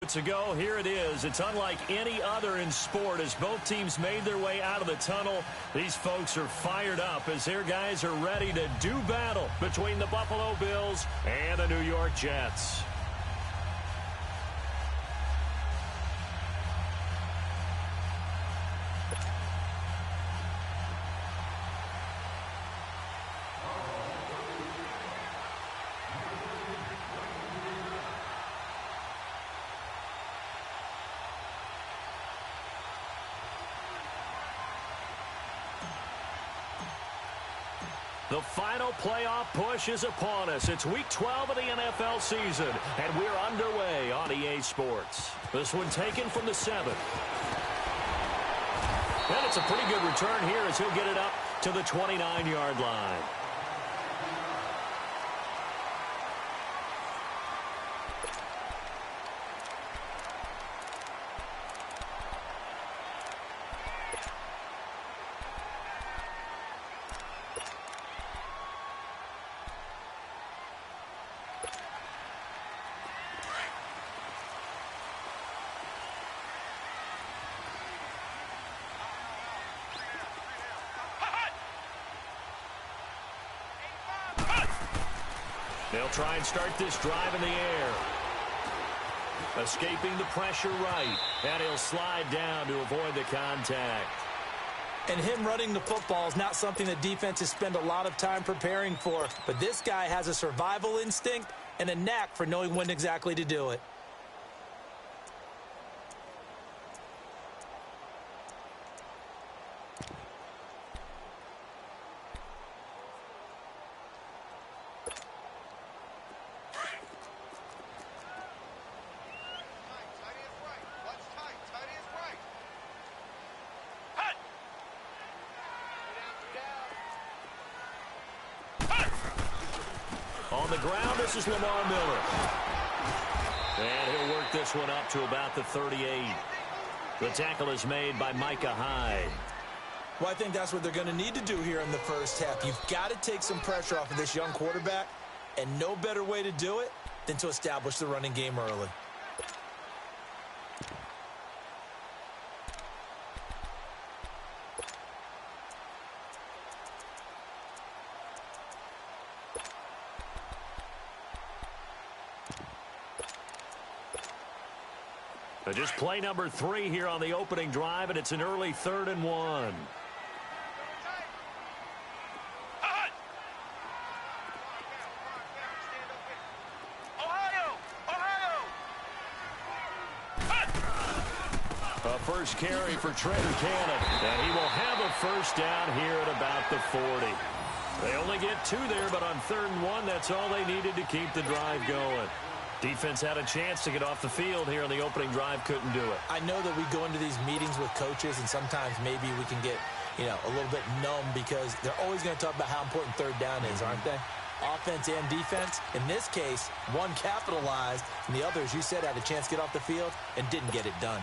minutes ago, here it is. It's unlike any other in sport as both teams made their way out of the tunnel. These folks are fired up as their guys are ready to do battle between the Buffalo Bills and the New York Jets. The final playoff push is upon us. It's Week 12 of the NFL season, and we're underway on EA Sports. This one taken from the 7. And it's a pretty good return here as he'll get it up to the 29-yard line. They'll try and start this drive in the air. Escaping the pressure right. And he'll slide down to avoid the contact. And him running the football is not something that defenses spend a lot of time preparing for. But this guy has a survival instinct and a knack for knowing when exactly to do it. On the ground, this is Lamar Miller. And he'll work this one up to about the 38. The tackle is made by Micah Hyde. Well, I think that's what they're going to need to do here in the first half. You've got to take some pressure off of this young quarterback, and no better way to do it than to establish the running game early. Just play number 3 here on the opening drive, and it's an early 3rd and 1. A first carry for Trent Cannon, and he will have a first down here at about the 40. They only get 2 there, but on 3rd and 1, that's all they needed to keep the drive going. Defense had a chance to get off the field here on the opening drive, couldn't do it. I know that we go into these meetings with coaches, and sometimes maybe we can get, a little bit numb because they're always going to talk about how important 3rd down is, aren't they? Offense and defense. In this case, one capitalized, and the other, as you said, had a chance to get off the field and didn't get it done.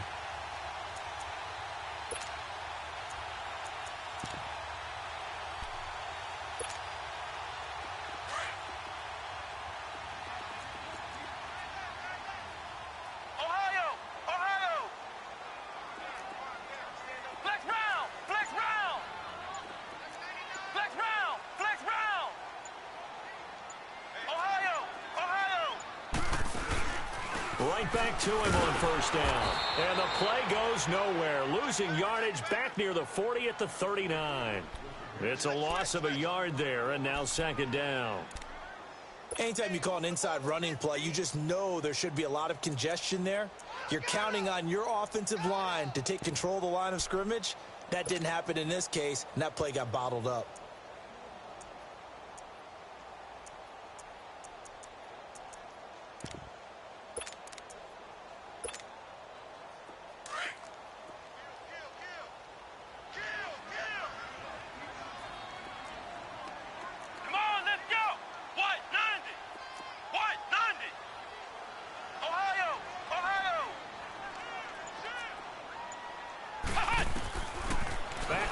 Right back to him on first down. And the play goes nowhere. Losing yardage back near the 40 at the 39. It's a loss of a yard there, and now 2nd down. Anytime you call an inside running play, you just know there should be a lot of congestion there. You're counting on your offensive line to take control of the line of scrimmage. That didn't happen in this case, and that play got bottled up.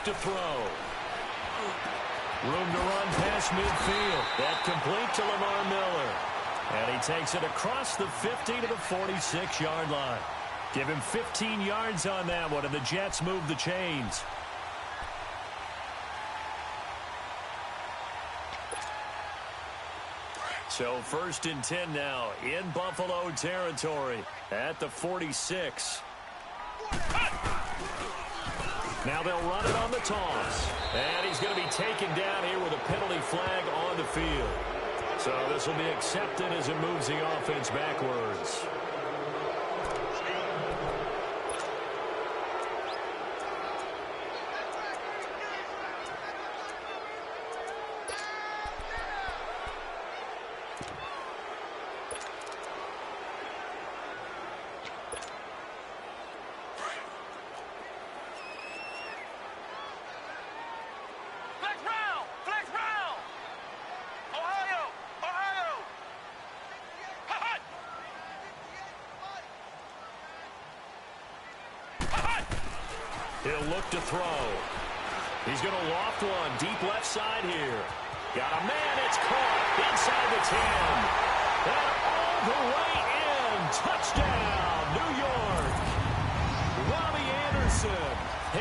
To throw. Room to run past midfield. That complete to Lamar Miller. And he takes it across the 50 to the 46-yard line. Give him 15 yards on that one, and the Jets move the chains. So 1st and 10 now in Buffalo territory at the 46. Now they'll run it on the toss. And he's going to be taken down here with a penalty flag on the field. So this will be accepted as it moves the offense backwards. He'll look to throw. He's going to loft one deep left side here. Got a man. It's caught inside the 10. And all the way in. Touchdown, New York. Robbie Anderson,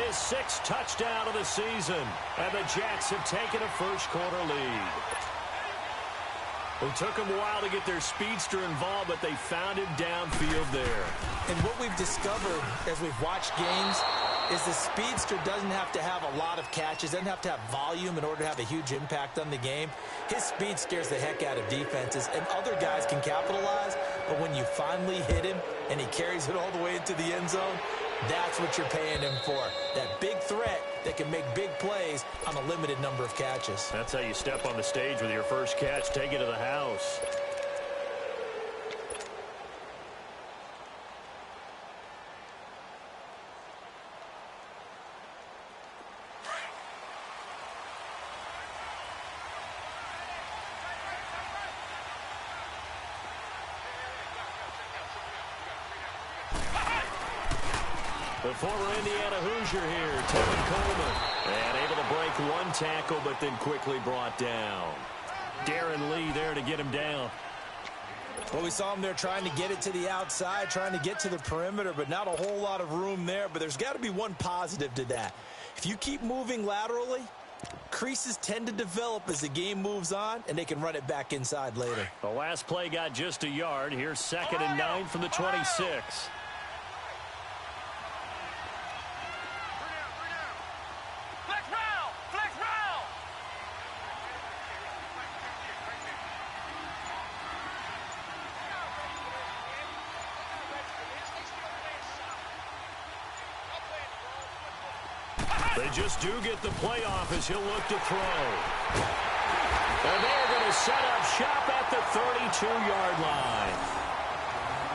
his 6th touchdown of the season. And the Jets have taken a first-quarter lead. It took them a while to get their speedster involved, but they found him downfield there. And what we've discovered as we've watched games is the speedster doesn't have to have a lot of catches, doesn't have to have volume in order to have a huge impact on the game. His speed scares the heck out of defenses, and other guys can capitalize, but when you finally hit him and he carries it all the way into the end zone, that's what you're paying him for. That big threat that can make big plays on a limited number of catches. That's how you step on the stage with your first catch, take it to the house. The former Indiana Hoosier here, Tevin Coleman. And able to break one tackle, but then quickly brought down. Darren Lee there to get him down. Well, we saw him there trying to get it to the outside, trying to get to the perimeter, but not a whole lot of room there. But there's got to be one positive to that. If you keep moving laterally, creases tend to develop as the game moves on, and they can run it back inside later. The last play got just a yard. Here's 2nd and 9 from the 26. They just do get the playoff as he'll look to throw. And they're going to set up shop at the 32-yard line.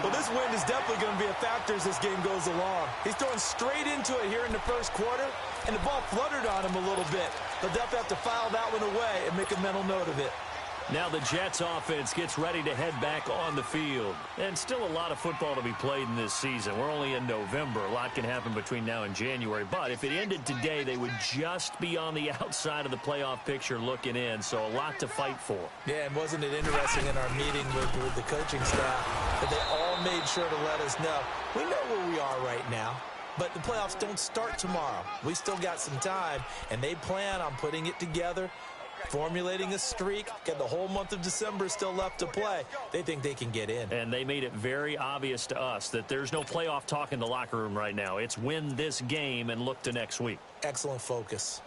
Well, this wind is definitely going to be a factor as this game goes along. He's throwing straight into it here in the first quarter, and the ball fluttered on him a little bit. They'll definitely have to file that one away and make a mental note of it. Now the Jets offense gets ready to head back on the field. And still a lot of football to be played in this season. We're only in November. A lot can happen between now and January. But if it ended today, they would just be on the outside of the playoff picture looking in. So a lot to fight for. Yeah, and wasn't it interesting in our meeting with the coaching staff that they all made sure to let us know, we know where we are right now. But the playoffs don't start tomorrow. We still got some time, and they plan on putting it together, formulating a streak. Got the whole month of December still left to play. They think they can get in. And they made it very obvious to us that there's no playoff talk in the locker room right now. It's win this game and look to next week. Excellent focus.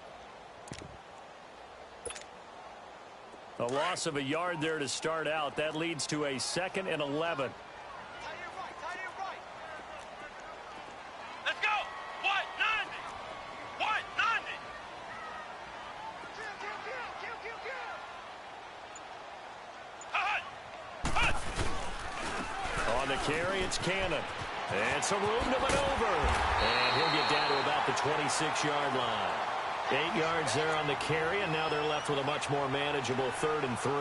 A loss of a yard there to start out. That leads to a 2nd and 11. Carry, it's Cannon. And some room to maneuver. And he'll get down to about the 26-yard line. 8 yards there on the carry, and now they're left with a much more manageable 3rd and 3.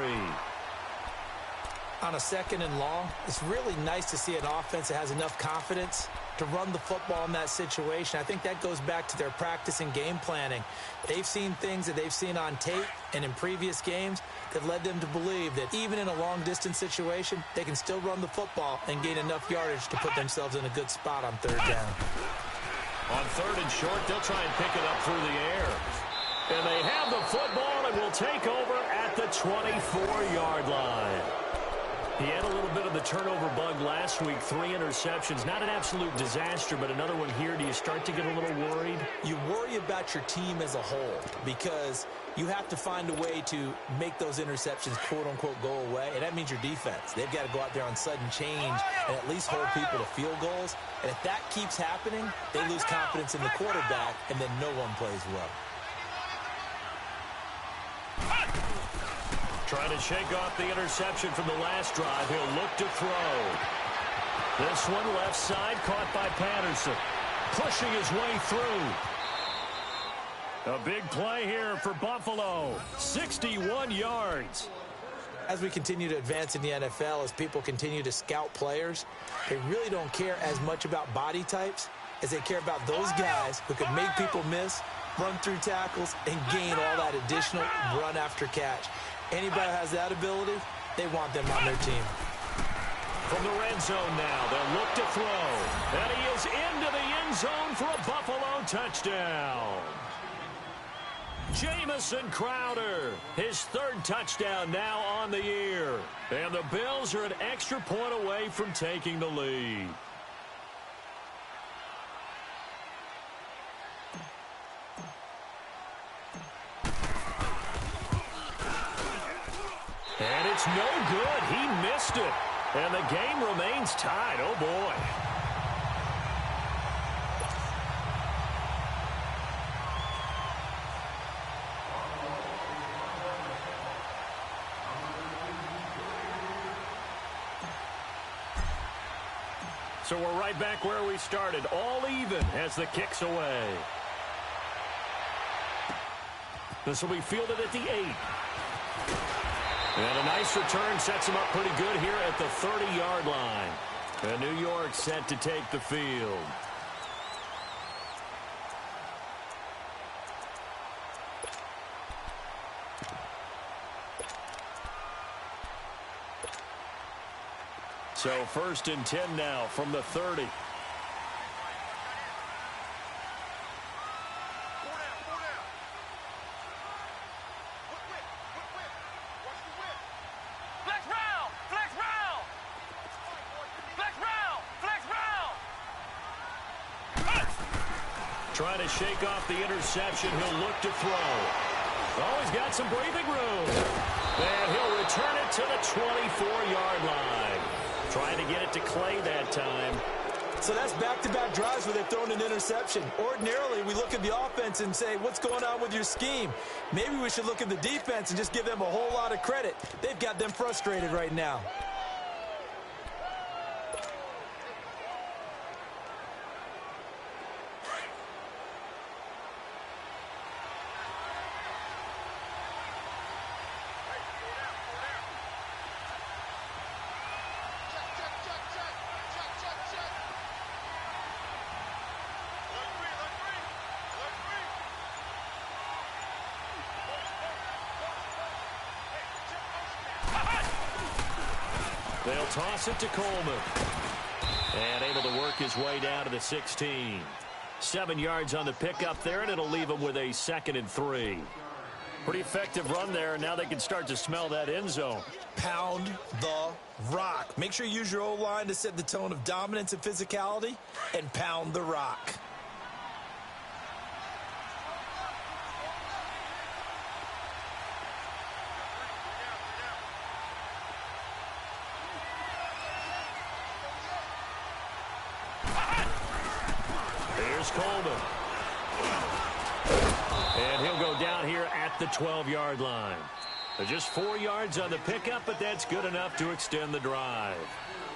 On a 2nd and long, it's really nice to see an offense that has enough confidence to run the football in that situation. I think that goes back to their practice and game planning. They've seen things that they've seen on tape and in previous games that led them to believe that even in a long-distance situation, they can still run the football and gain enough yardage to put themselves in a good spot on third down. On third and short, they'll try and pick it up through the air. And they have the football and will take over at the 24-yard line. He had a little bit of the turnover bug last week, 3 interceptions. Not an absolute disaster, but another one here. Do you start to get a little worried? You worry about your team as a whole because you have to find a way to make those interceptions, quote-unquote, go away, and that means your defense. They've got to go out there on sudden change and at least hold people to field goals. And if that keeps happening, they lose confidence in the quarterback, and then no one plays well. Trying to shake off the interception from the last drive. He'll look to throw. This one left side caught by Patterson. Pushing his way through. A big play here for Buffalo. 61 yards. As we continue to advance in the NFL, as people continue to scout players, they really don't care as much about body types as they care about those guys who can make people miss, run through tackles, and gain all that additional run after catch. Anybody who has that ability, they want them on their team. From the red zone now, they'll look to throw. And he is into the end zone for a Buffalo touchdown. Jamison Crowder, his third touchdown now on the year. And the Bills are an extra point away from taking the lead. And it's no good. He missed it. And the game remains tied. Oh, boy. So we're right back where we started. All even as the kick's away. This will be fielded at the 8. And a nice return sets him up pretty good here at the 30-yard line. And New York set to take the field. So 1st and 10 now from the 30. Trying to shake off the interception. He'll look to throw. Oh, he's got some breathing room. And he'll return it to the 24-yard line. Trying to get it to Clay that time. So that's back-to-back drives where they've thrown an interception. Ordinarily, we look at the offense and say, what's going on with your scheme? Maybe we should look at the defense and just give them a whole lot of credit. They've got them frustrated right now. They'll toss it to Coleman. And able to work his way down to the 16. 7 yards on the pickup there, and it'll leave him with a 2nd and 3. Pretty effective run there, and now they can start to smell that end zone. Pound the rock. Make sure you use your O-line to set the tone of dominance and physicality, and pound the rock. Coleman. And he'll go down here at the 12-yard line. Just 4 yards on the pickup, but that's good enough to extend the drive.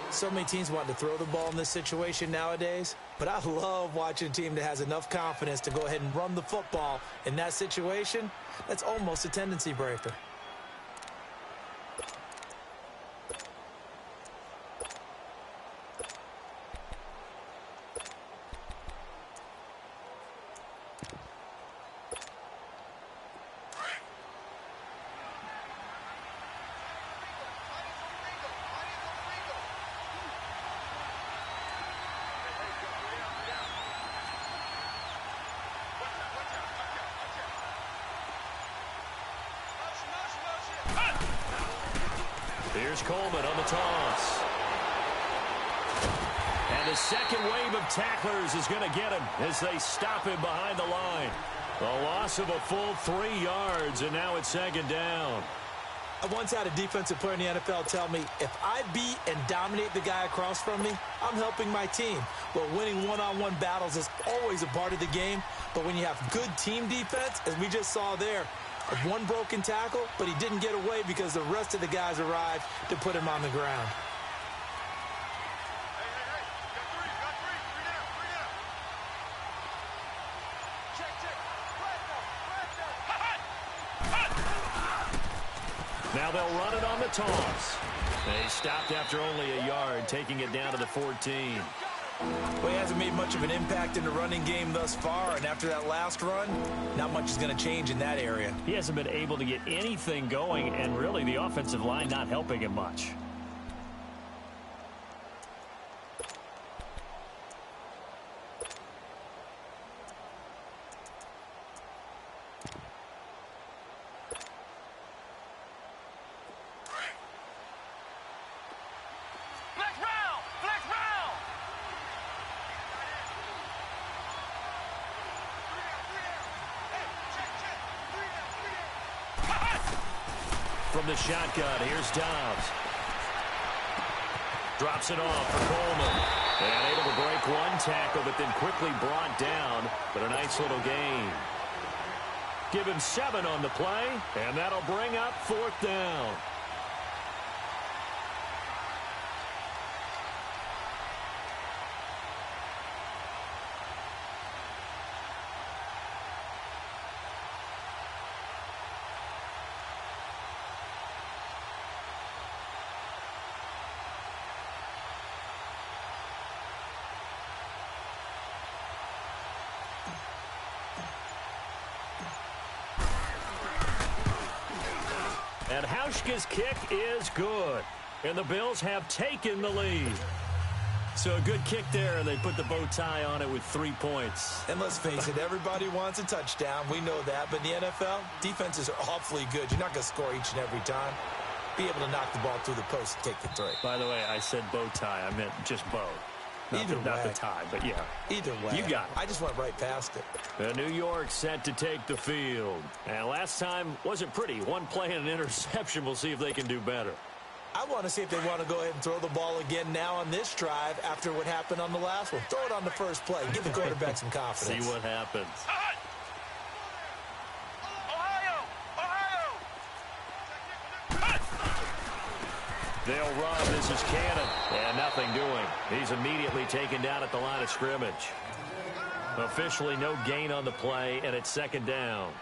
So many teams want to throw the ball in this situation nowadays, but I love watching a team that has enough confidence to go ahead and run the football in that situation. That's almost a tendency breaker. Here's Coleman on the toss. And the second wave of tacklers is going to get him as they stop him behind the line. A loss of a full 3 yards, and now it's second down. I once had a defensive player in the NFL tell me, if I beat and dominate the guy across from me, I'm helping my team. Well, winning one-on-one battles is always a part of the game, but when you have good team defense, as we just saw there, one broken tackle, but he didn't get away because the rest of the guys arrived to put him on the ground. Now they'll run it on the toss. They stopped after only a yard, taking it down to the 14. Well, he hasn't made much of an impact in the running game thus far, and after that last run, not much is going to change in that area. He hasn't been able to get anything going, and really the offensive line not helping him much. From the shotgun, here's Dobbs. Drops it off for Coleman. And able to break one tackle, but then quickly brought down. But a nice little gain. Give him 7 on the play, and that'll bring up 4th down. And Hauschka's kick is good. And the Bills have taken the lead. So a good kick there, and they put the bow tie on it with 3 points. And let's face it, everybody wants a touchdown. We know that. But in the NFL, defenses are awfully good. You're not going to score each and every time. Be able to knock the ball through the post and take the 3. By the way, I said bow tie. I meant just bow. Not the tie, but yeah. Either way. You got it. I just went right past it. New York set to take the field. And last time wasn't pretty. One play and an interception. We'll see if they can do better. I want to see if they want to go ahead and throw the ball again now on this drive after what happened on the last one. Throw it on the first play. Give the quarterback some confidence. See what happens. They'll run. This is Cannon. And nothing doing. He's immediately taken down at the line of scrimmage. Officially no gain on the play, and it's second down.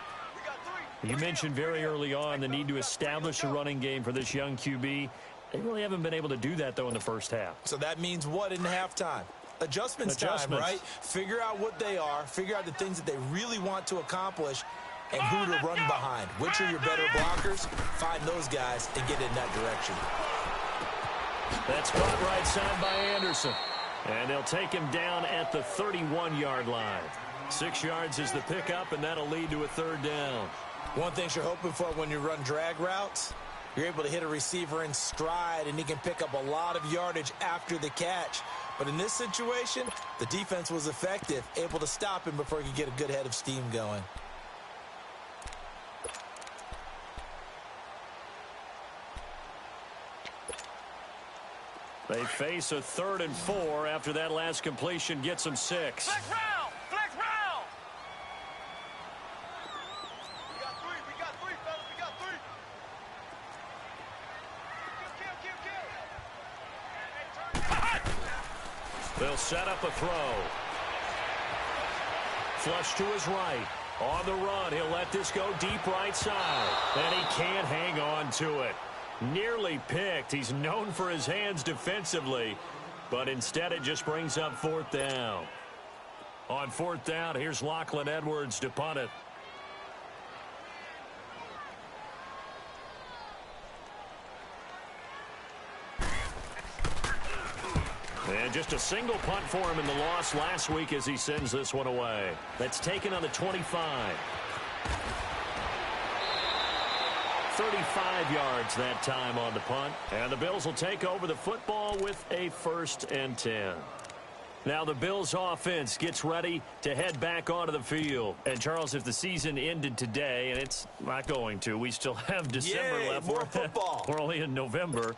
You mentioned very early on the need to establish a running game for this young QB. They really haven't been able to do that, though, in the first half. So that means what in halftime? Adjustments time, right? Figure out what they are. Figure out the things that they really want to accomplish and who to run behind. Which are your better blockers? Find those guys and get in that direction. That's caught right side by Anderson. And they'll take him down at the 31-yard line. 6 yards is the pickup, and that'll lead to a third down. One thing you're hoping for when you run drag routes, you're able to hit a receiver in stride, and he can pick up a lot of yardage after the catch. But in this situation, the defense was effective, able to stop him before he could get a good head of steam going. They face a 3rd and 4 after that last completion gets them 6. Flex round! Flex round! We got 3, fellas. We got 3. They'll set up a throw. Flush to his right. On the run, he'll let this go deep right side. And he can't hang on to it. Nearly picked. He's known for his hands defensively, but instead it just brings up 4th down. On 4th down, here's Lachlan Edwards to punt it. And just a single punt for him in the loss last week as he sends this one away. That's taken on the 25. 35 yards that time on the punt. And the Bills will take over the football with a 1st and 10. Now the Bills offense gets ready to head back onto the field. And, Charles, if the season ended today, and it's not going to, we still have December left. More football. We're only in November.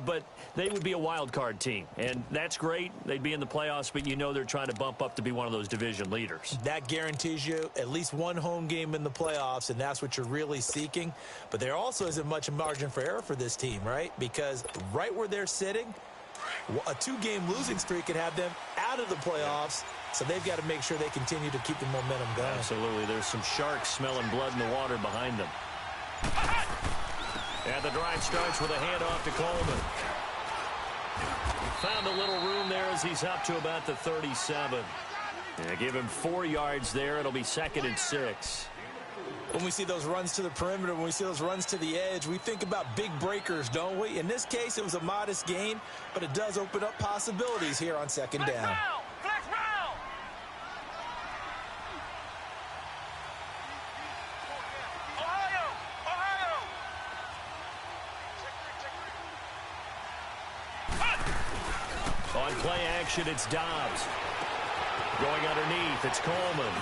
But they would be a wild card team. And that's great. They'd be in the playoffs, but you know they're trying to bump up to be one of those division leaders. That guarantees you at least one home game in the playoffs, and that's what you're really seeking. But there also isn't much margin for error for this team, right? Because right where they're sitting, a 2-game losing streak could have them out of the playoffs, so they've got to make sure they continue to keep the momentum going. Absolutely. There's some sharks smelling blood in the water behind them. And the drive starts with a handoff to Coleman. Found a little room there as he's up to about the 37. Yeah, give him 4 yards there. It'll be 2nd and 6. When we see those runs to the perimeter, when we see those runs to the edge, we think about big breakers, don't we? In this case, it was a modest gain, but it does open up possibilities here on 2nd down. Flex round. Ohio. On play action, it's Dobbs. Going underneath, it's Coleman.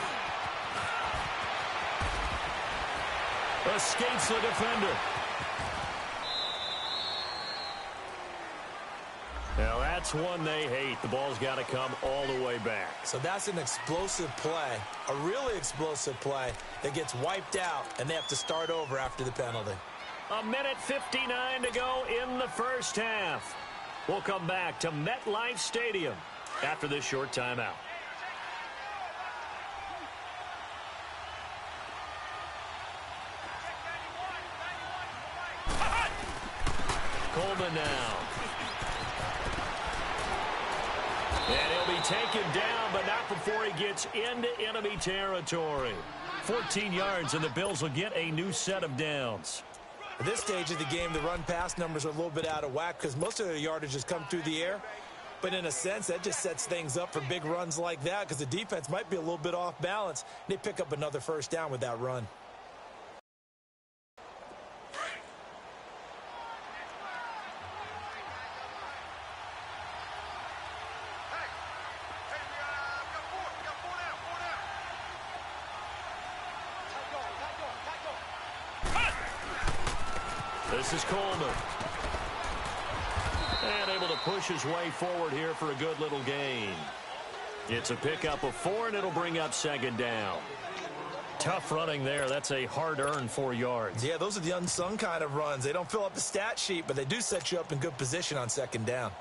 Escapes the defender. Now that's one they hate. The ball's got to come all the way back. So that's an explosive play, a really explosive play that gets wiped out, and they have to start over after the penalty. 1:59 to go in the first half. We'll come back to MetLife Stadium after this short timeout. Coleman now. And he'll be taken down, but not before he gets into enemy territory. 14 yards, and the Bills will get a new set of downs. At this stage of the game, the run-pass numbers are a little bit out of whack because most of their yardage has come through the air. But in a sense, that just sets things up for big runs like that because the defense might be a little bit off balance. They pick up another 1st down with that run. This is Coleman. And able to push his way forward here for a good little gain. It's a pickup of 4, and it'll bring up 2nd down. Tough running there. That's a hard-earned 4 yards. Yeah, those are the unsung kind of runs. They don't fill up the stat sheet, but they do set you up in good position on 2nd down.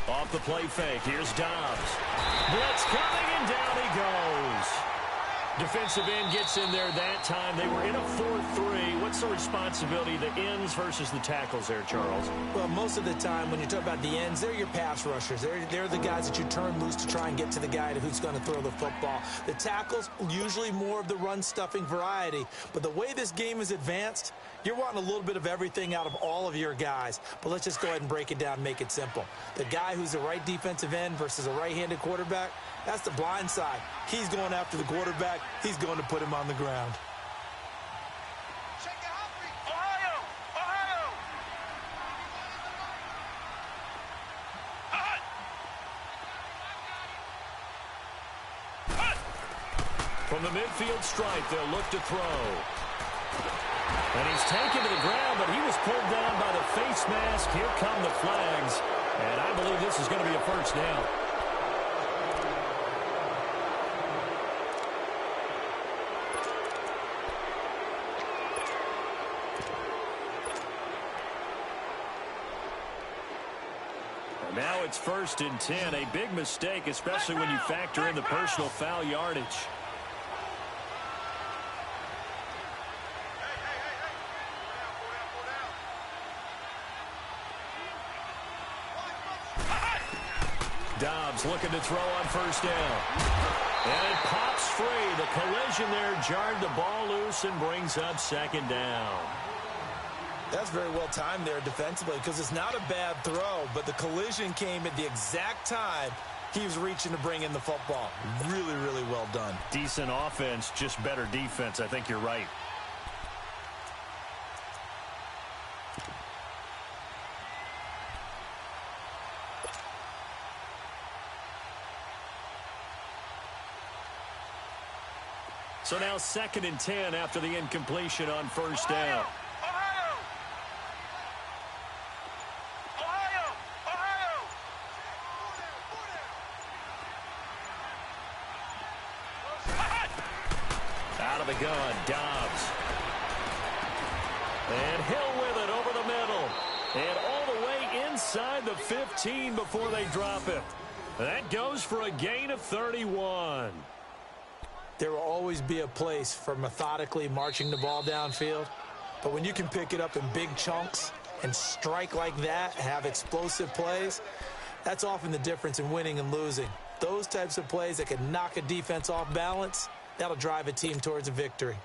Off the play fake. Here's Dobbs. Blitz coming, and down he goes. Defensive end gets in there that time. They were in a 4-3. What's the responsibility, the ends versus the tackles there, Charles? Well, most of the time when you talk about the ends, they're your pass rushers. They're the guys that you turn loose to try and get to the guy who's going to throw the football. The tackles, usually more of the run-stuffing variety. But the way this game is advanced, you're wanting a little bit of everything out of all of your guys. But let's just go ahead and break it down and make it simple. The guy who's the right defensive end versus a right-handed quarterback, that's the blind side. He's going after the quarterback. He's going to put him on the ground. From the midfield stripe, they'll look to throw. And he's taken to the ground, but he was pulled down by the face mask. Here come the flags. And I believe this is going to be a 1st down. And now it's 1st and 10. A big mistake, especially when you factor in the personal foul yardage. Dobbs looking to throw on first down. And it pops free. The collision there jarred the ball loose and brings up second down. That's very well timed there defensively because it's not a bad throw, but the collision came at the exact time he was reaching to bring in the football. Really, really well done. Decent offense, just better defense. I think you're right. So now 2nd and 10 after the incompletion on first down. Out of the gun, Dobbs. And Hill with it over the middle. And all the way inside the 15 before they drop it. That goes for a gain of 31. There will always be a place for methodically marching the ball downfield. But when you can pick it up in big chunks and strike like that, have explosive plays, that's often the difference in winning and losing. Those types of plays that can knock a defense off balance, that'll drive a team towards a victory.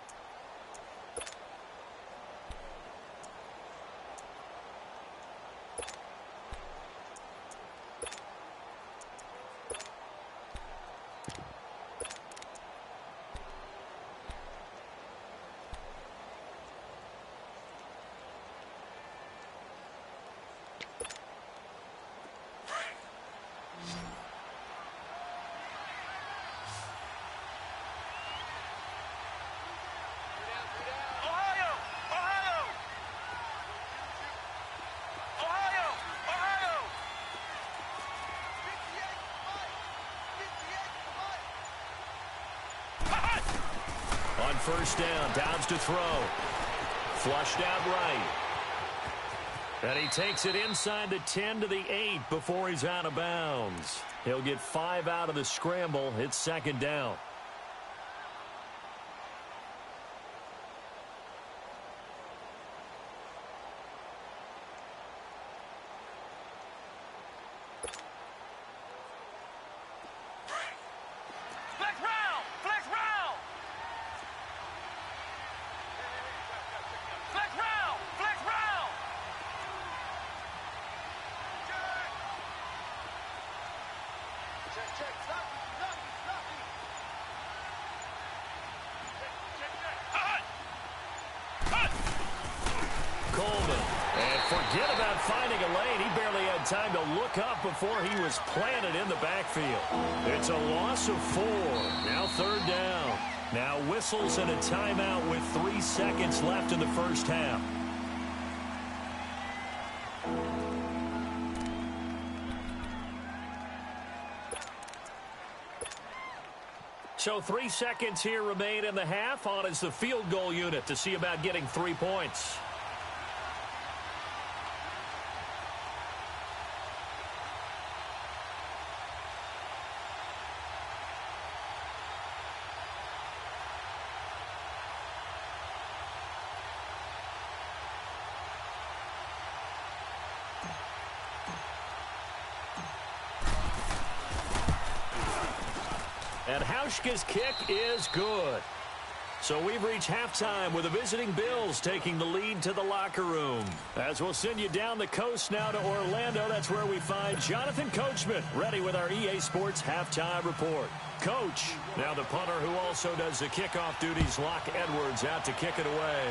On first down, Dobbs to throw. Flushed out right. And he takes it inside the 10 to the 8 before he's out of bounds. He'll get 5 out of the scramble. It's second down. Forget about finding a lane. He barely had time to look up before he was planted in the backfield. It's a loss of 4. Now 3rd down. Now whistles and a timeout with 3 seconds left in the first half. So 3 seconds here remain in the half. On is the field goal unit to see about getting 3 points. And Hauschka's kick is good. So we've reached halftime with the visiting Bills taking the lead to the locker room. As we'll send you down the coast now to Orlando, that's where we find Jonathan Coachman ready with our EA Sports halftime report. Coach, now the punter who also does the kickoff duties, Locke Edwards, out to kick it away.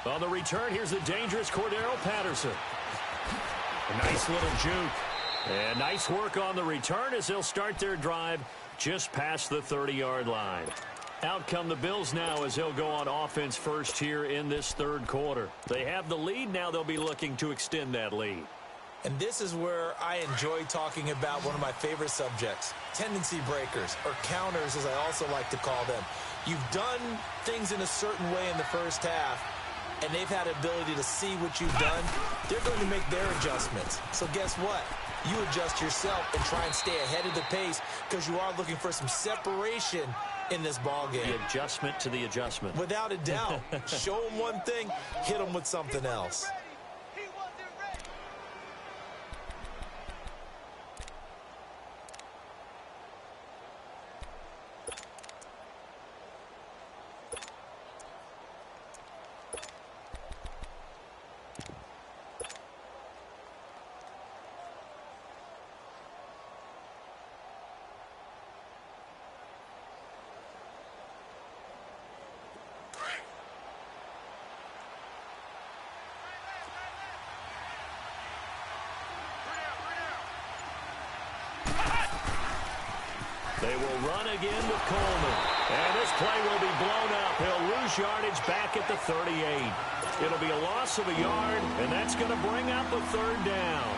On the return, here's the dangerous Cordero Patterson. A nice little juke. And nice work on the return as they'll start their drive just past the 30-yard line. Out come the Bills now as they'll go on offense first here in this 3rd quarter. They have the lead. Now they'll be looking to extend that lead. And this is where I enjoy talking about one of my favorite subjects, tendency breakers, or counters as I also like to call them. You've done things in a certain way in the first half, and they've had the ability to see what you've done. They're going to make their adjustments. So guess what? You adjust yourself and try and stay ahead of the pace because you are looking for some separation in this ball game. The adjustment to the adjustment. Without a doubt. Show them one thing, hit them with something else. They will run again with Coleman. And this play will be blown up. He'll lose yardage back at the 38. It'll be a loss of a yard, and that's going to bring up a third down.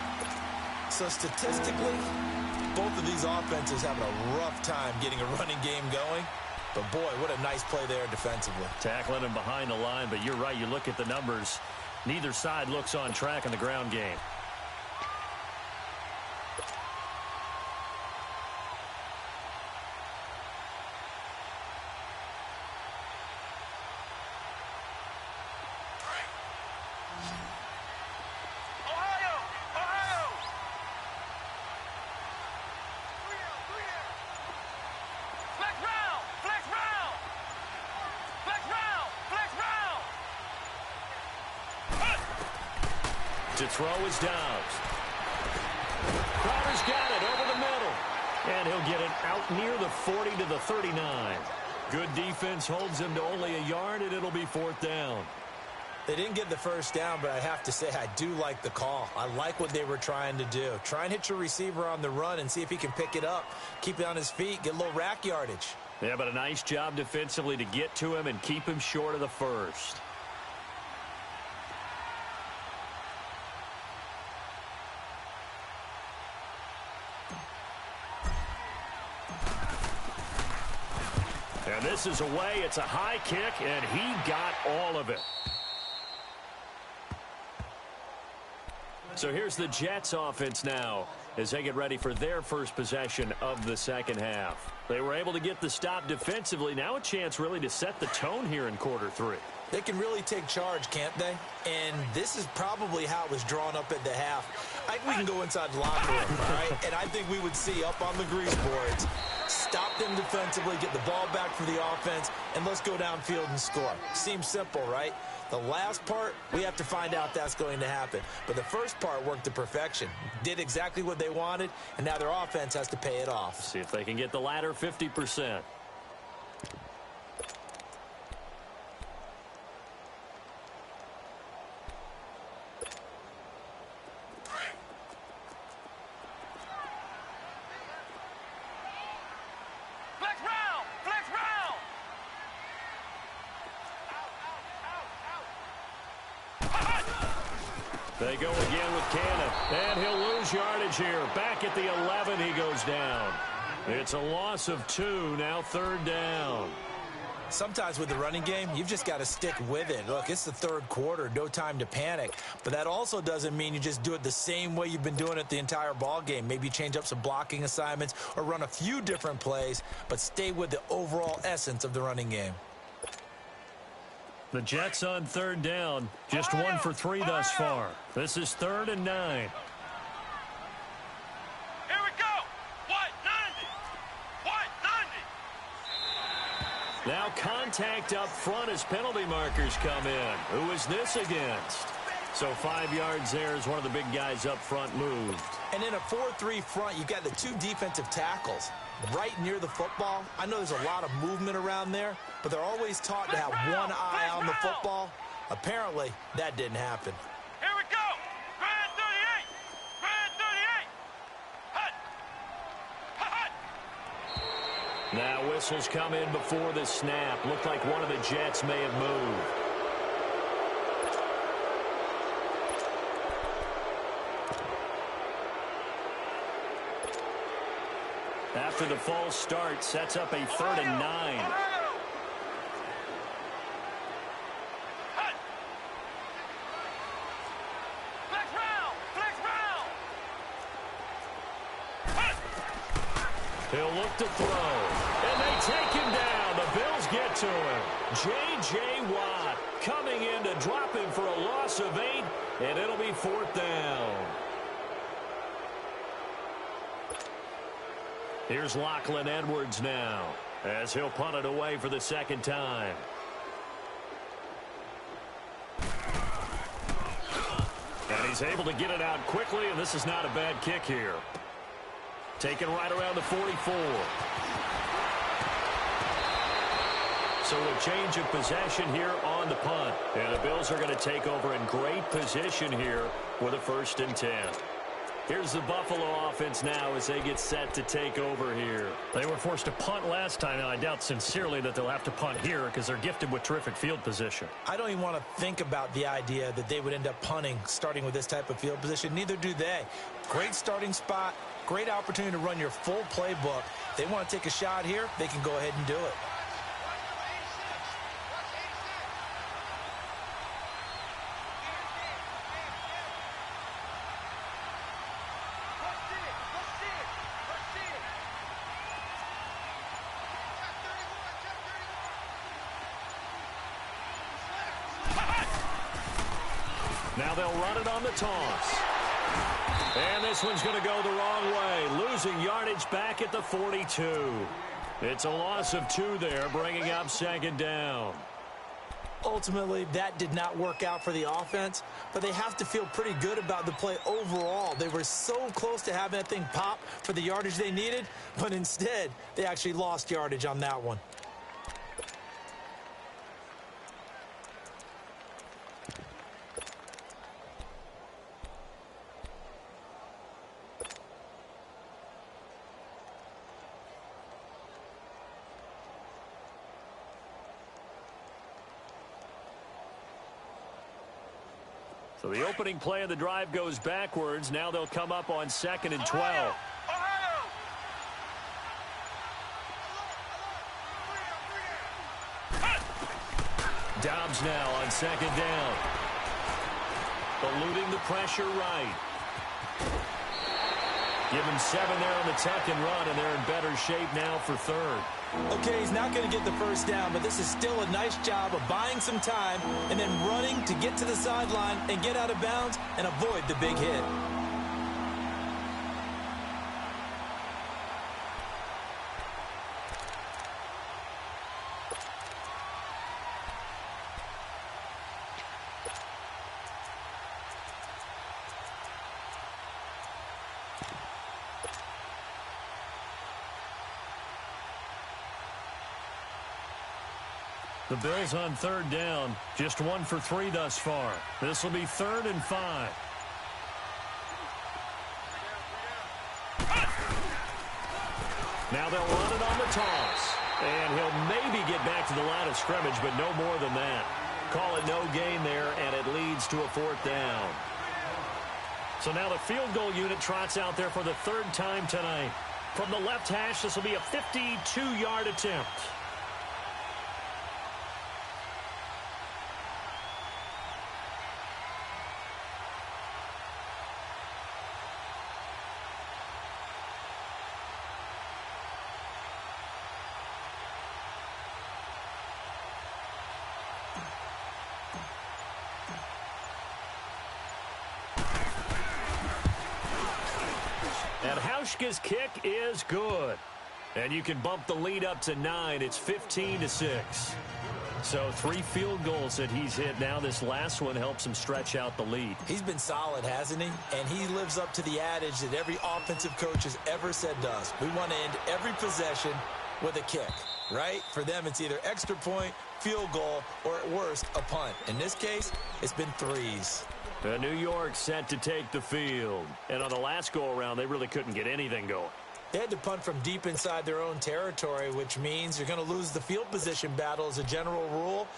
So statistically, both of these offenses having a rough time getting a running game going. But, boy, what a nice play there defensively. Tackling him behind the line, but you're right. You look at the numbers. Neither side looks on track in the ground game. To throw is Dobbs. Crowder's got it over the middle. And he'll get it out near the 40 to the 39. Good defense holds him to only a yard, and it'll be fourth down. They didn't get the first down, but I have to say I do like the call. I like what they were trying to do. Try and hit your receiver on the run and see if he can pick it up. Keep it on his feet, get a little rack yardage. Yeah, but a nice job defensively to get to him and keep him short of the first. And this is away. It's a high kick, and he got all of it. So here's the Jets offense now as they get ready for their first possession of the second half. They were able to get the stop defensively. Now a chance really to set the tone here in quarter three. They can really take charge, can't they? And this is probably how it was drawn up at the half. I think we can go inside the locker room, all right? And I think we would see up on the grease boards, stop them defensively, get the ball back for the offense, and let's go downfield and score. Seems simple, right? The last part, we have to find out that's going to happen. But the first part worked to perfection. Did exactly what they wanted, and now their offense has to pay it off. See if they can get the latter 50%. They go again with Cannon, and he'll lose yardage here. Back at the 11, he goes down. It's a loss of 2, now third down. Sometimes with the running game, you've just got to stick with it. Look, it's the third quarter, no time to panic. But that also doesn't mean you just do it the same way you've been doing it the entire ball game. Maybe change up some blocking assignments or run a few different plays, but stay with the overall essence of the running game. The Jets on third down, just 1 for 3 thus far. This is 3rd and 9. Here we go. What? 90. Now contact up front as penalty markers come in. Who is this against? So 5 yards there as one of the big guys up front moved. And in a 4-3 front, you've got the 2 defensive tackles right near the football. I know there's a lot of movement around there, but they're always taught to have one eye on the football. Apparently, that didn't happen. Here we go. Grand 38. Grand 38. Hut. Hut. Now whistles come in before the snap. Looked like one of the Jets may have moved. After the false start, sets up a 3rd and 9. He'll look to throw, and they take him down. The Bills get to him. J.J. Watt coming in to drop him for a loss of 8, and it'll be 4th down. Here's Lachlan Edwards now as he'll punt it away for the 2nd time. And he's able to get it out quickly, and this is not a bad kick here. Taken right around the 44. So a change of possession here on the punt. And the Bills are going to take over in great position here with a 1st and 10. Here's the Buffalo offense now as they get set to take over here. They were forced to punt last time, and I doubt sincerely that they'll have to punt here because they're gifted with terrific field position. I don't even want to think about the idea that they would end up punting starting with this type of field position. Neither do they. Great starting spot, great opportunity to run your full playbook. They want to take a shot here, they can go ahead and do it. Now they'll run it on the toss. And this one's going to go the wrong way, losing yardage back at the 42. It's a loss of 2 there, bringing up second down. Ultimately, that did not work out for the offense, but they have to feel pretty good about the play overall. They were so close to having that thing pop for the yardage they needed, but instead, they actually lost yardage on that one. So the opening play of the drive goes backwards. Now they'll come up on 2nd and 12. Ohio! Dobbs now on 2nd down. Eluding the pressure right. Give him 7 there on the tuck and run, and they're in better shape now for 3rd. Okay, he's not going to get the first down, but this is still a nice job of buying some time and then running to get to the sideline and get out of bounds and avoid the big hit. The Bills on 3rd down, just 1 for 3 thus far. This will be 3rd and 5. Now they'll run it on the toss. And he'll maybe get back to the line of scrimmage, but no more than that. Call it no gain there, and it leads to a 4th down. So now the field goal unit trots out there for the 3rd time tonight. From the left hash, this will be a 52-yard attempt. And Hauschka's kick is good. And you can bump the lead up to 9. It's 15-6. So 3 field goals that he's hit now. This last one helps him stretch out the lead. He's been solid, hasn't he? And he lives up to the adage that every offensive coach has ever said to us. We want to end every possession with a kick, right? For them, it's either extra point, field goal, or at worst, a punt. In this case, it's been 3s. New York set to take the field. And on the last go-around, they really couldn't get anything going. They had to punt from deep inside their own territory, which means you're going to lose the field position battle as a general rule.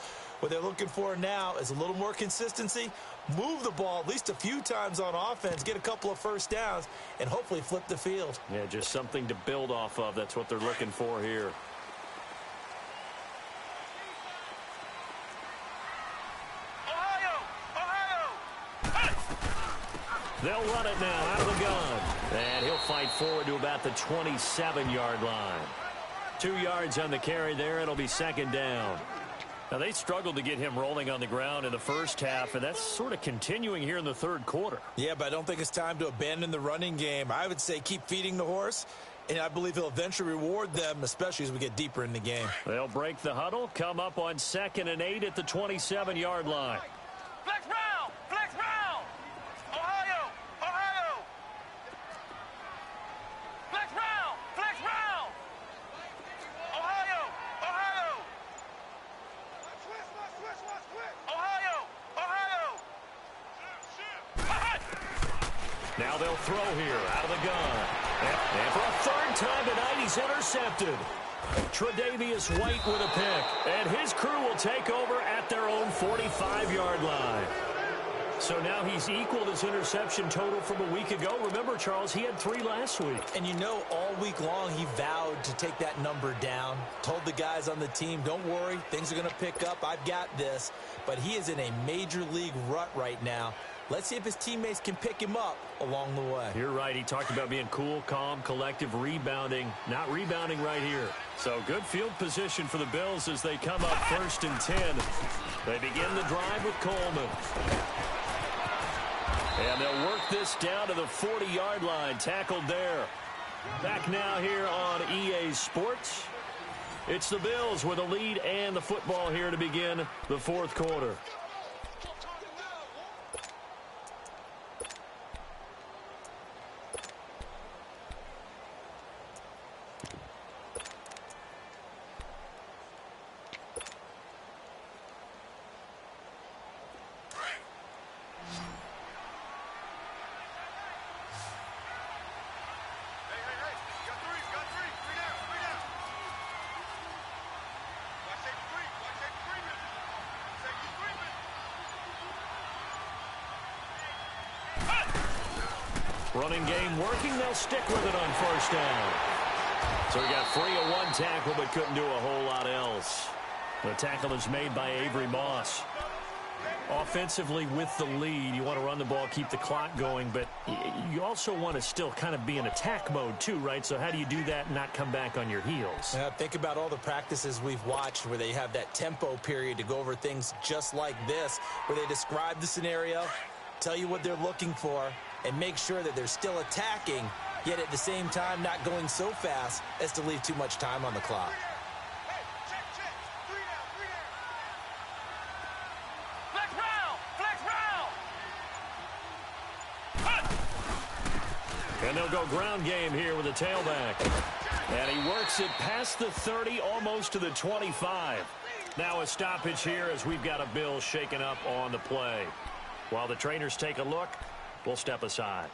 What they're looking for now is a little more consistency, move the ball at least a few times on offense, get a couple of first downs, and hopefully flip the field. Yeah, just something to build off of. That's what they're looking for here. They'll run it now out of the gun. And he'll fight forward to about the 27-yard line. 2 yards on the carry there. It'll be 2nd down. Now, they struggled to get him rolling on the ground in the first half, and that's sort of continuing here in the 3rd quarter. Yeah, but I don't think it's time to abandon the running game. I would say keep feeding the horse, and I believe he'll eventually reward them, especially as we get deeper in the game. They'll break the huddle, come up on 2nd and 8 at the 27-yard line. Flex round! Flex round! Ohio! Ohio! Flex round! Flex round! Ohio! Ohio! Ohio! Ohio! Now they'll throw here out of the gun. And for a third time tonight, he's intercepted. Tre'Davious White with a pick. And his crew will take over at their own 45-yard line. So now he's equaled his interception total from a week ago. Remember, Charles, he had 3 last week. And you know, all week long, he vowed to take that number down. Told the guys on the team, don't worry, things are going to pick up. I've got this. But he is in a major league rut right now. Let's see if his teammates can pick him up along the way. You're right. He talked about being cool, calm, collective, rebounding. Not rebounding right here. So good field position for the Bills as they come up 1st and 10. They begin the drive with Coleman. And they'll work this down to the 40-yard line. Tackled there. Back now here on EA Sports. It's the Bills with a lead and the football here to begin the 4th quarter. Running game working. They'll stick with it on 1st down. So he got free of 1 tackle but couldn't do a whole lot else. The tackle is made by Avery Moss. Offensively with the lead, you want to run the ball, keep the clock going, but you also want to still kind of be in attack mode too, right? So how do you do that and not come back on your heels? Yeah, think about all the practices we've watched where they have that tempo period to go over things just like this, where they describe the scenario, tell you what they're looking for, and make sure that they're still attacking, yet at the same time not going so fast as to leave too much time on the clock. And they'll go ground game here with a tailback. And he works it past the 30, almost to the 25. Now a stoppage here as we've got a Bill shaken up on the play. While the trainers take a look, we'll step aside.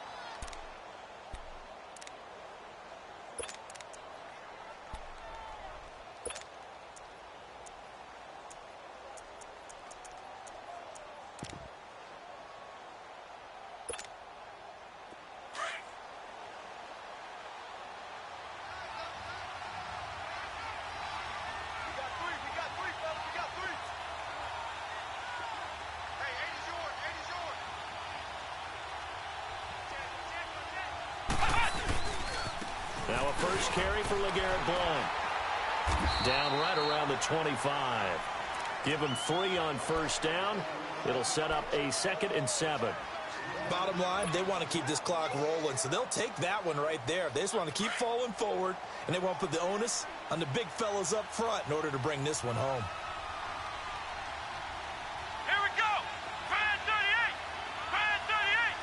Now a first carry for LeGarrette Blount. Down right around the 25. Give him 3 on 1st down. It'll set up a 2nd and 7. Bottom line, they want to keep this clock rolling, so they'll take that one right there. They just want to keep falling forward, and they want to put the onus on the big fellas up front in order to bring this one home. Here we go. Fan 38. Fan 38.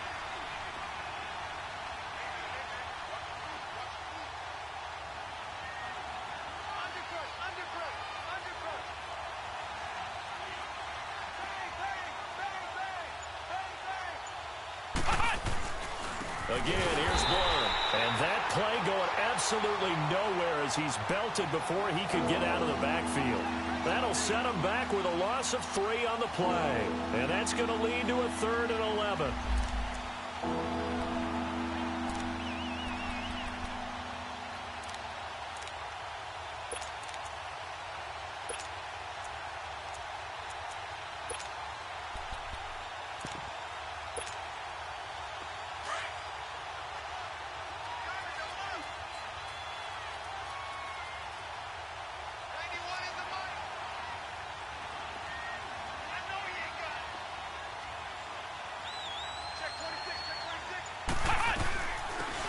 Again, here's Blount. And that play going absolutely nowhere as he's belted before he could get out of the backfield. That'll set him back with a loss of 3 on the play. And that's going to lead to a 3rd and 11.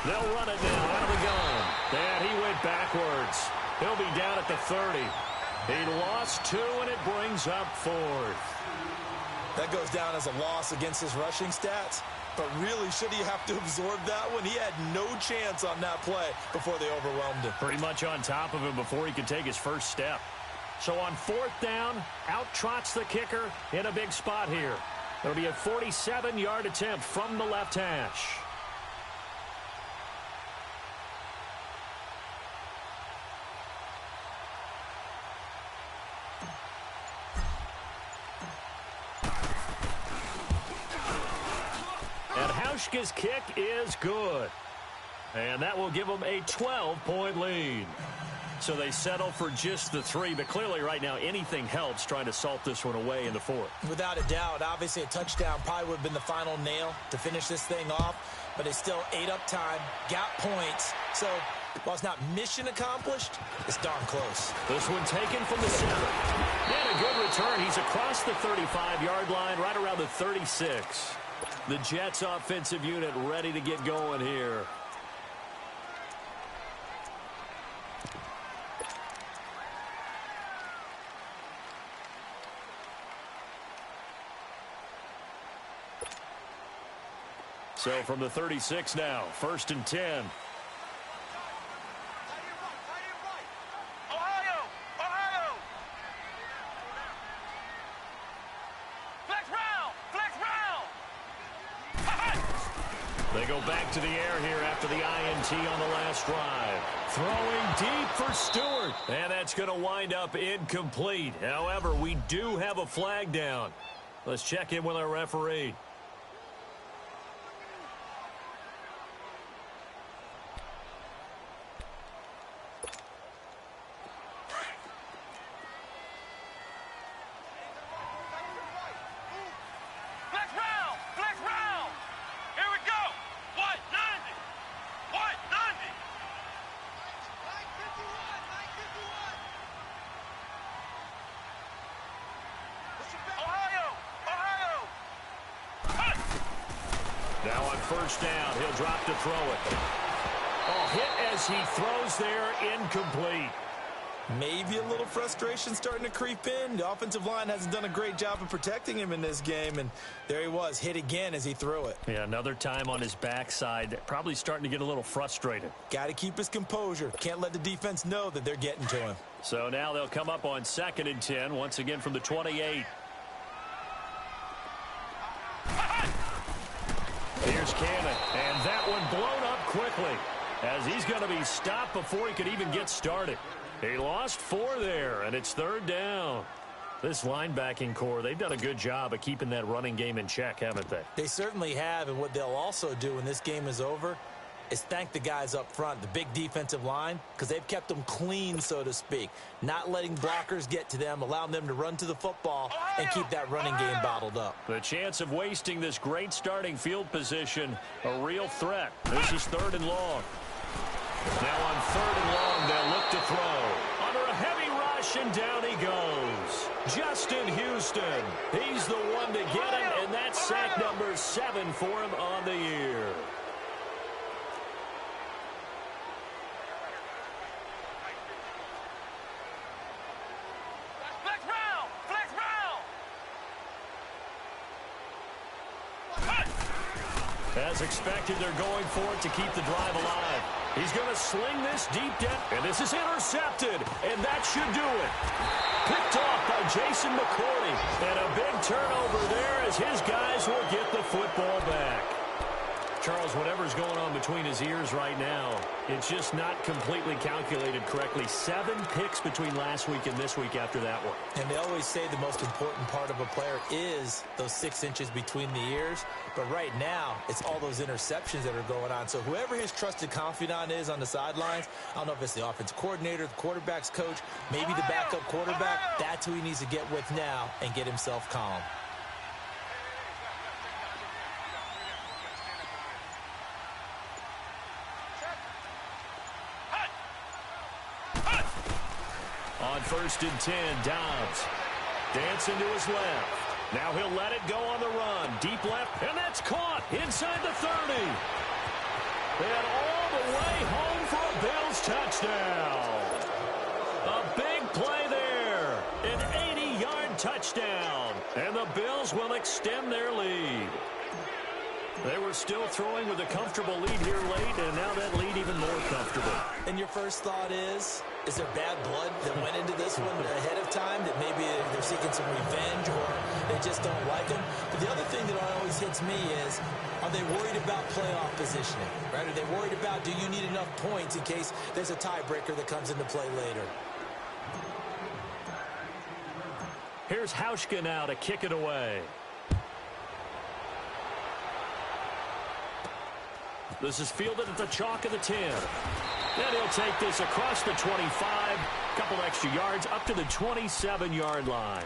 They'll run it now out of the gun. And he went backwards. He'll be down at the 30. He lost 2, and it brings up 4th. That goes down as a loss against his rushing stats. But really, should he have to absorb that one? He had no chance on that play before they overwhelmed him. Pretty much on top of him before he could take his first step. So on 4th down, out trots the kicker in a big spot here. It'll be a 47-yard attempt from the left hash. Hauschka's kick is good. And that will give them a 12-point lead. So they settle for just the 3, but clearly right now anything helps trying to salt this one away in the 4th. Without a doubt, obviously a touchdown probably would have been the final nail to finish this thing off, but they still ate up time, got points. So while it's not mission accomplished, it's darn close. This one taken from the 7. And a good return. He's across the 35-yard line, right around the 36. The Jets offensive unit ready to get going here. So from the 36 now, 1st and 10. Ohio! Ohio! Flex round! Flex round! They go back to the air here after the INT on the last drive. Throwing deep for Stewart. And that's going to wind up incomplete. However, we do have a flag down. Let's check in with our referee. Now on 1st down, he'll drop to throw it. Oh, hit as he throws there, incomplete. Maybe a little frustration starting to creep in. The offensive line hasn't done a great job of protecting him in this game, and there he was, hit again as he threw it. Yeah, another time on his backside, probably starting to get a little frustrated. Got to keep his composure. Can't let the defense know that they're getting to him. So now they'll come up on 2nd and 10, once again from the 28. Here's Cannon, and that one blown up quickly as he's going to be stopped before he could even get started. He lost 4 there, and it's 3rd down. This linebacking core, they've done a good job of keeping that running game in check, haven't they? They certainly have, and what they'll also do when this game is over is thank the guys up front, the big defensive line, because they've kept them clean, so to speak, not letting blockers get to them, allowing them to run to the football and keep that running game bottled up. The chance of wasting this great starting field position, a real threat. This is 3rd and long. Now on 3rd and long, they'll look to throw. Under a heavy rush, and down he goes. Justin Houston. He's the one to get him, and that's sack number 7 for him on the year. Flex round! Flex round! As expected, they're going for it to keep the drive alive. He's going to sling this deep down, and this is intercepted, and that should do it. Picked off by Jason McCourty, and a big turnover there as his guys will get the football back. Charles, whatever's going on between his ears right now, it's just not completely calculated correctly. 7 picks between last week and this week after that one. And they always say the most important part of a player is those 6 inches between the ears. But right now, it's all those interceptions that are going on. So whoever his trusted confidant is on the sidelines, I don't know if it's the offensive coordinator, the quarterback's coach, maybe the backup quarterback, that's who he needs to get with now and get himself calm. On 1st and 10, Dobbs. Dancing to his left. Now he'll let it go on the run. Deep left, and that's caught inside the 30. And all the way home for a Bills touchdown. A big play there. An 80-yard touchdown. And the Bills will extend their lead. They were still throwing with a comfortable lead here late, and now that lead even more comfortable. And your first thought is there bad blood that went into this one ahead of time, that maybe they're seeking some revenge or they just don't like them? But the other thing that always hits me is, are they worried about playoff positioning? Right? Are they worried about, do you need enough points in case there's a tiebreaker that comes into play later? Here's Hauschka now to kick it away. This is fielded at the chalk of the 10. And he'll take this across the 25, couple extra yards, up to the 27-yard line.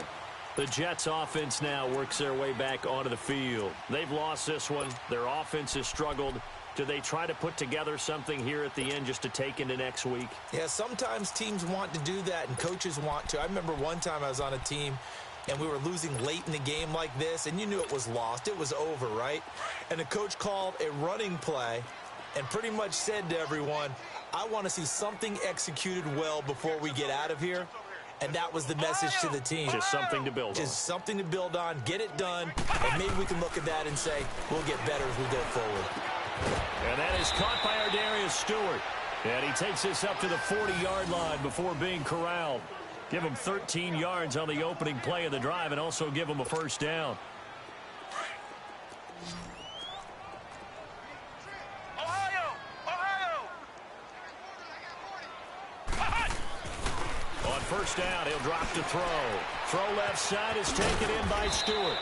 The Jets' offense now works their way back onto the field. They've lost this one. Their offense has struggled. Do they try to put together something here at the end just to take into next week? Yeah, sometimes teams want to do that, and coaches want to. I remember one time I was on a team, and we were losing late in the game like this, and you knew it was lost. It was over, right? And the coach called a running play and pretty much said to everyone, I want to see something executed well before we get out of here. And that was the message to the team. Just something to build on. Just something to build on, get it done, and maybe we can look at that and say, we'll get better as we go forward. And that is caught by our Darius Stewart. And he takes this up to the 40-yard line before being corralled. Give him 13 yards on the opening play of the drive and also give him a first down. On first down, he'll drop to throw. Throw left side is taken in by Stewart.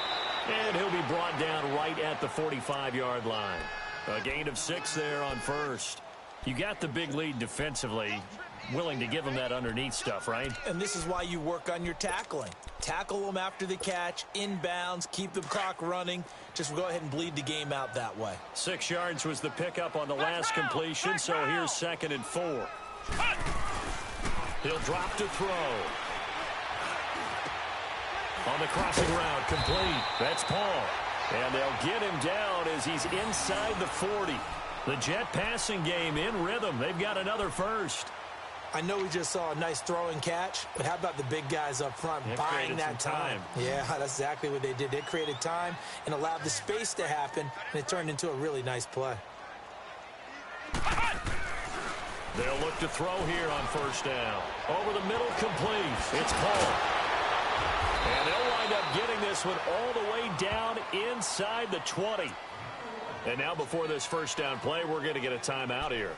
And he'll be brought down right at the 45-yard line. A gain of 6 there on first. You got the big lead defensively. Willing to give them that underneath stuff, right? And this is why you work on your tackling. Tackle them after the catch, inbounds, keep the clock running. Just go ahead and bleed the game out that way. 6 yards was the pickup on the last completion, so here's 2nd and 4. He'll drop to throw. On the crossing route, complete. That's Paul. And they'll get him down as he's inside the 40. The Jet passing game in rhythm. They've got another first. I know we just saw a nice throw and catch, but how about the big guys up front buying that time? Yeah, that's exactly what they did. They created time and allowed the space to happen, and it turned into a really nice play. They'll look to throw here on first down. Over the middle, complete. It's Paul. And they'll wind up getting this one all the way down inside the 20. And now before this first down play, we're going to get a timeout here,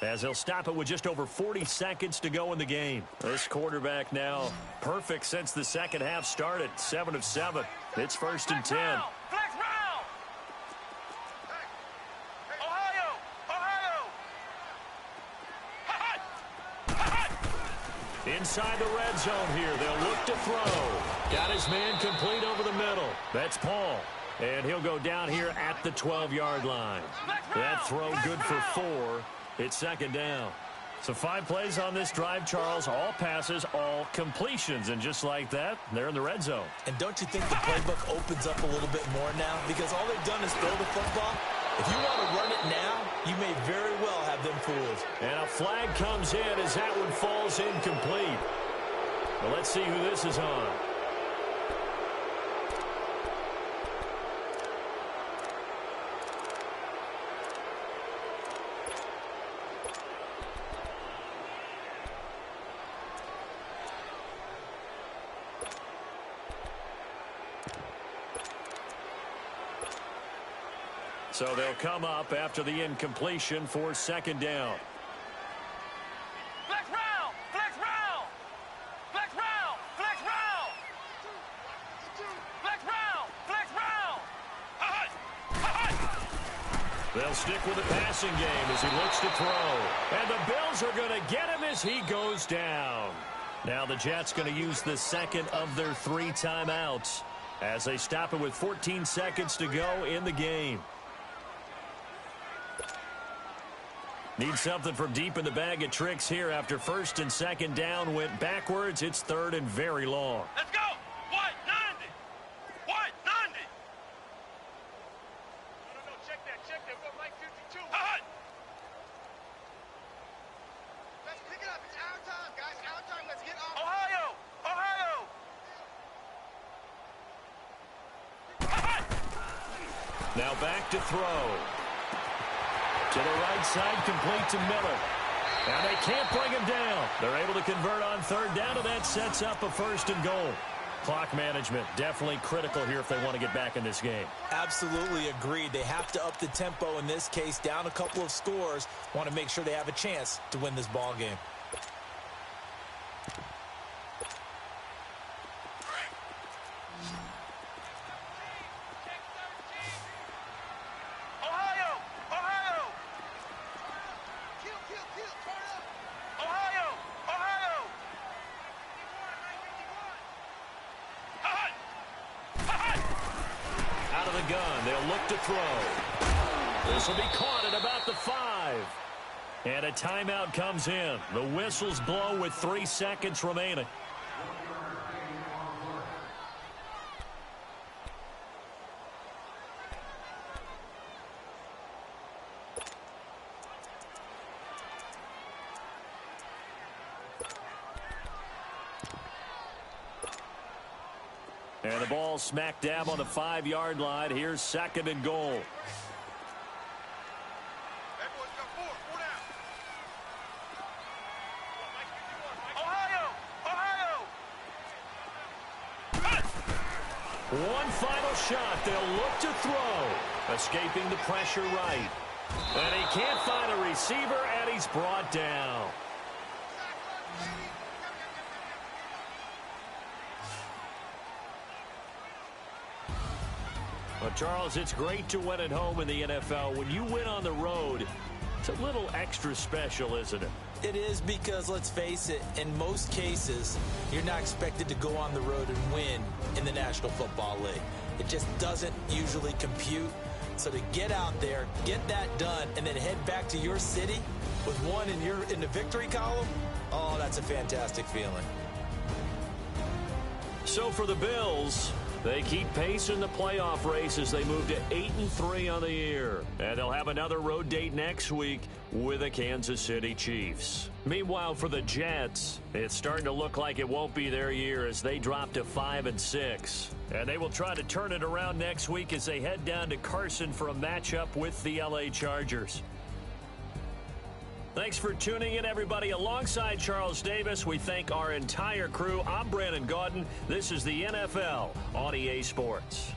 as they'll stop it with just over 40 seconds to go in the game. This quarterback now perfect since the second half started. 7 of 7. It's 1st and 10. Flex round! Ohio! Inside the red zone here. They'll look to throw. Got his man complete over the middle. That's Paul. And he'll go down here at the 12-yard line. That throw good for 4. It's 2nd down. So 5 plays on this drive, Charles. All passes, all completions. And just like that, they're in the red zone. And don't you think the playbook opens up a little bit more now? Because all they've done is throw the football. If you want to run it now, you may very well have them fooled. And a flag comes in as that one falls incomplete. Well, let's see who this is on. So they'll come up after the incompletion for 2nd down. Flex round! Flex round! Flex round! Flex round! Flex round! Flex round! They'll stick with the passing game as he looks to throw. And the Bills are going to get him as he goes down. Now the Jets going to use the 2nd of their 3 timeouts as they stop it with 14 seconds to go in the game. Need something from deep in the bag of tricks here after 1st and 2nd down went backwards. It's 3rd and very long. Let's go! White 90! White 90! No, check that. We're going right 52. Let's pick it up. It's our time, guys. Our time. Let's get off. Ohio! Now back to throw. To the right side, complete to Miller. And they can't bring him down. They're able to convert on 3rd down, and that sets up a 1st and goal. Clock management definitely critical here if they want to get back in this game. Absolutely agreed. They have to up the tempo in this case, down a couple of scores. Want to make sure they have a chance to win this ball game. the gun. They'll look to throw. This will be caught at about the 5. And a timeout comes in. The whistle's blown with 3 seconds remaining. And the ball smack dab on the 5-yard line. Here's 2nd and goal. Everyone's got 4. 4 down. Ohio! One final shot. They'll look to throw. Escaping the pressure right. And he can't find a receiver, and he's brought down. Well, Charles, it's great to win at home in the NFL. When you win on the road, it's a little extra special, isn't it? It is, because, let's face it, in most cases, you're not expected to go on the road and win in the National Football League. It just doesn't usually compute. So to get out there, get that done, and then head back to your city with one in the victory column, oh, that's a fantastic feeling. So for the Bills, they keep pace in the playoff race as they move to 8-3 on the year. And they'll have another road date next week with the Kansas City Chiefs. Meanwhile, for the Jets, it's starting to look like it won't be their year as they drop to 5-6. And they will try to turn it around next week as they head down to Carson for a matchup with the LA Chargers. Thanks for tuning in, everybody. Alongside Charles Davis, we thank our entire crew. I'm Brandon Gaudin. This is the NFL on EA Sports.